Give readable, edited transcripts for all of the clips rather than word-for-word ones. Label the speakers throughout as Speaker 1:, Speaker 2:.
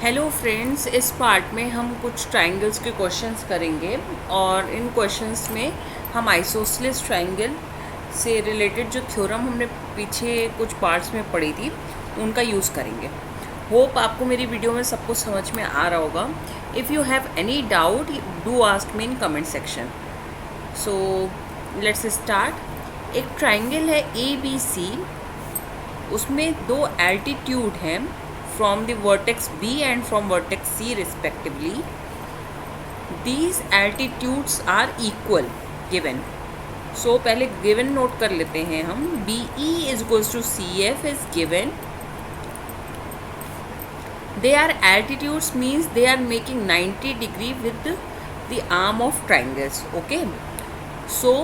Speaker 1: Hello friends, इस part में हम कुछ ट्रायंगल्स के क्वेश्चंस करेंगे और इन क्वेश्चंस में हम आइसोसेलेस ट्रायंगल से रिलेटेड जो थ्योरम हमने पीछे कुछ पार्ट्स में पढ़ी थी उनका यूज़ करेंगे। होप आपको मेरी वीडियो में सब कुछ समझ में आ रहा होगा। If you have any doubt do ask me in comment section. So let's start. एक ट्रायंगल है ABC, उसमें दो एल्टीट्यूड हैं from the vertex B and from vertex C respectively. These altitudes are equal given. So पहले given note कर लेते हैं हम। BE is equals to CF is given. They are altitudes means they are making 90 degree with the arm of triangles. Okay. So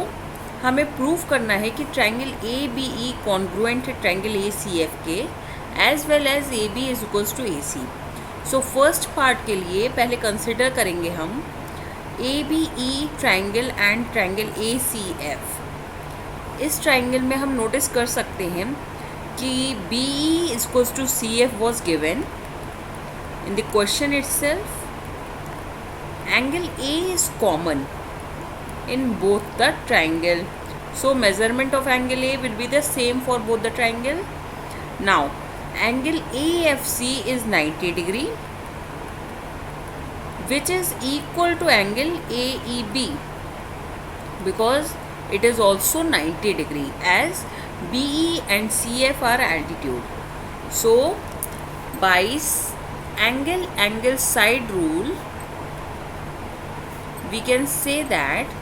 Speaker 1: हमें prove करना है कि triangle ABE congruent है ट्रायंगल ACF के as well as AB is equals to AC. So first part के लिए पहले consider करेंगे हम ABE triangle and triangle ACF। इस ट्रायंगल में हम नोटिस कर सकते हैं कि BE is equals to CF was given in the question itself. Angle A is common in both the triangle. So measurement of angle A will be the same for both the triangle. Now angle AFC is 90 degree, which is equal to angle AEB because it is also 90 degree as BE and CF are altitude. So by angle side rule we can say that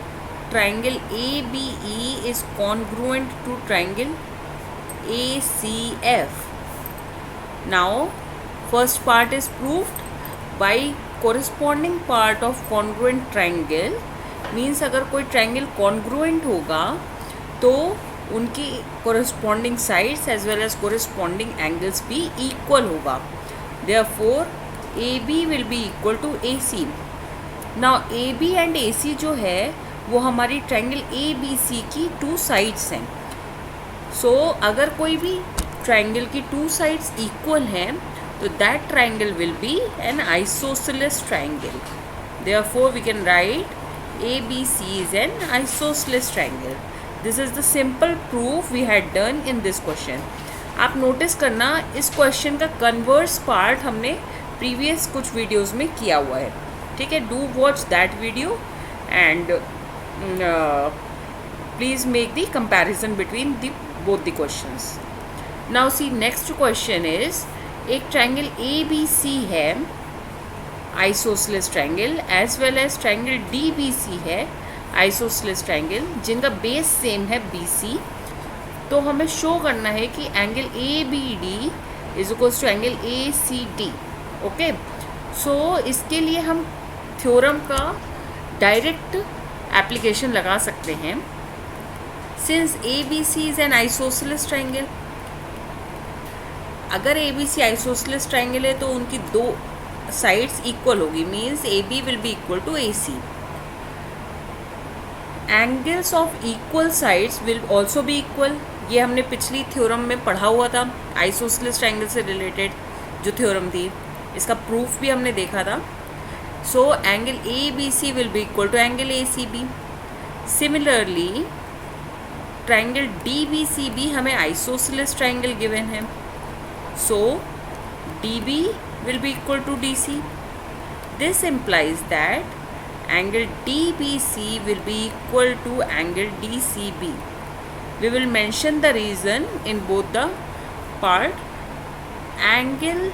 Speaker 1: triangle ABE is congruent to triangle ACF. Now first part is proved by corresponding part of congruent triangle means अगर कोई triangle congruent होगा तो उनकी corresponding sides as well as corresponding angles भी equal होगा। Therefore AB will be equal to AC. Now AB and AC जो है वो हमारी triangle ABC की two sides हैं। So अगर कोई भी ट्रायंगल की टू साइड्स इक्वल हैं तो that triangle will be an isosceles triangle. Therefore we can write ABC is an isosceles triangle. This is the simple proof we had done in this question. आप notice करना इस question का converse part हमने previous कुछ videos में किया हुआ है। ठीक है, do watch that video and please make the comparison between the both the questions. Now see next question is एक ट्रायंगल ABC है isosceles triangle as well as triangle DBC है आइसोसेलेस ट्रायंगल जिनका बेस सेम है BC। तो हमें show करना है कि angle ABD is equals to angle ACD। Okay, so इसके लिए हम थ्योरम का डायरेक्ट एप्लीकेशन लगा सकते हैं। Since ABC is an isosceles triangle, अगर ABC आइसोसेलेस ट्रायंगल है तो उनकी दो साइड्स इक्वल होगी means AB will be equal to AC। Angles of equal sides will also be equal. ये हमने पिछली थ्योरम में पढ़ा हुआ था आइसोसेलेस ट्रायंगल से रिलेटेड जो थ्योरम थी, इसका प्रूफ भी हमने देखा था। So angle ABC will be equal to angle ACB। Similarly triangle DBC भी हमें आइसोसेलेस ट्रायंगल गिवन है। So DB will be equal to DC. This implies that angle DBC will be equal to angle DCB. We will mention the reason in both the part. Angle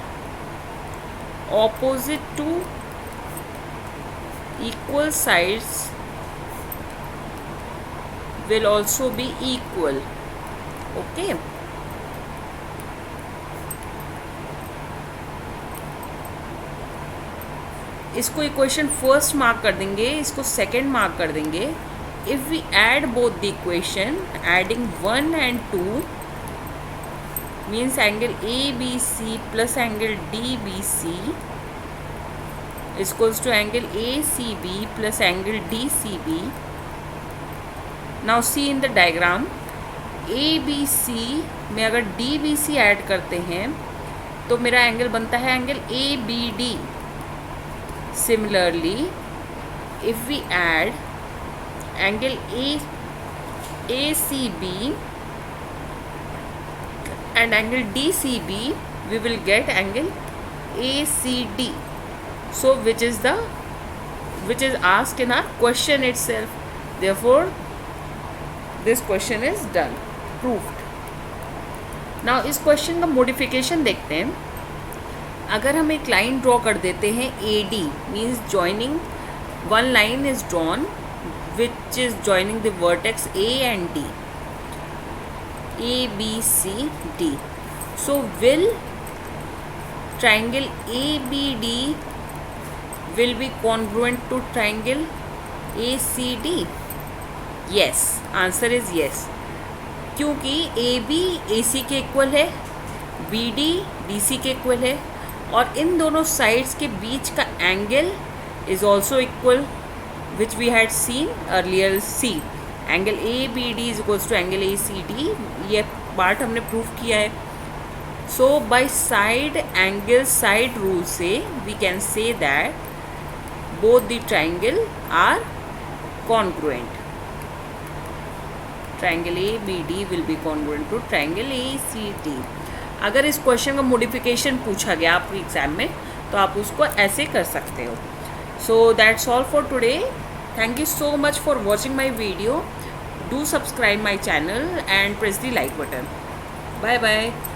Speaker 1: opposite to equal sides will also be equal. Okay. इसको equation first mark कर देंगे, इसको second mark कर देंगे। If we add both the equation adding 1 and 2 means angle ABC plus angle DBC equals to angle ACB plus angle DCB। Now see in the diagram ABC में अगर DBC add करते हैं तो मेरा angle बनता है angle A B D. Similarly if we add angle A C B and angle DCB, we will get angle ACD. So which is asked in our question itself. Therefore this question is done, proved. Now इस question का modification देखते हैं. अगर हम एक line draw कर देते हैं AD, means joining one line is drawn which is joining the vertex A and D. A, B, C, D. So will triangle ABD will be congruent to triangle ACD? Yes, answer is yes. क्योंकि AB AC के equal है, BD DC के equal है, और इन दोनों sides के बीच का angle is also equal, which we had seen earlier. See angle A B D is equals to angle A C D. ये पार्ट हमने प्रूव किया है. So by side angle side rule से we can say that both the triangle are congruent. Triangle A B D will be congruent to triangle A C D. अगर इस question का modification पूछा गया आपके एग्जाम में तो आप उसको ऐसे कर सकते हो. So that's all for today. Thank you so much for watching my video. Do subscribe my channel and press the like button. Bye bye.